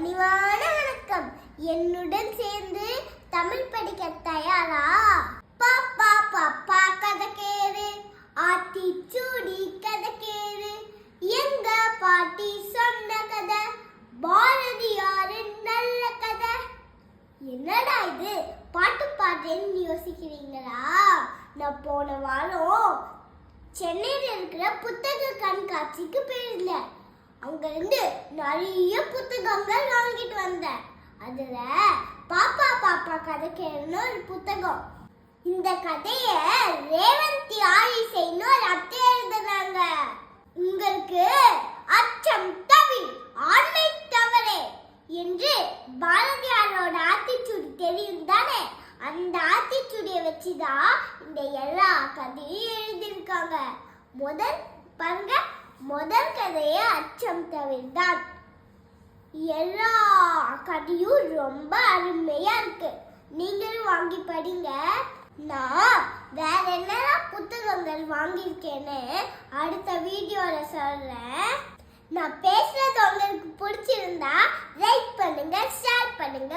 பணிவான வணக்கம். என்னுடன் சேர்ந்து தமிழ் படிக்க தயாரா? பாப்பா பாப்பா கதை கேளு, ஆத்திச்சூடி கதை கேளு, எங்க பாட்டி சொன்ன கதை, பாரதியாரின் நல்ல கதை. என்னடா இது பாட்டு பாட்டேன்னு யோசிக்கிறீங்களா? நான் போன வாரம் சென்னையில் இருக்கிற புத்தக கண்காட்சிக்கு போயிருந்தேன். அங்கிருந்து நிறைய புத்தகங்கள் வாங்கிட்டு வந்தேன். அதுல பாப்பா பாப்பா கதை கேளுன்னு ஒரு புத்தகம். இந்த கதைய ரேவந்தி ஆயிசைன்னு ஒரு அத்தை எழுதுனாங்க. உங்களுக்கு அச்சம் தவி ஆண்மை தவறே என்று பாரதியாரோட ஆத்திச்சூடி தெரியும் தானே? அந்த ஆத்திச்சூடியை வச்சுதான் இந்த எல்லா கதையும் எழுதியிருக்காங்க. முதல் கதையே அச்சம் தவிர்தான். எல்லா கதையும் ரொம்ப அருமையா இருக்கு. நீங்களும் வாங்கி படிங்க. நான் வேற என்னெல்லாம் புத்தகங்கள் வாங்கியிருக்கேன்னு அடுத்த வீடியோல சொல்றேன். நான் பேசுறது உங்களுக்கு பிடிச்சிருந்தா லைக் பண்ணுங்க, ஷேர் பண்ணுங்க.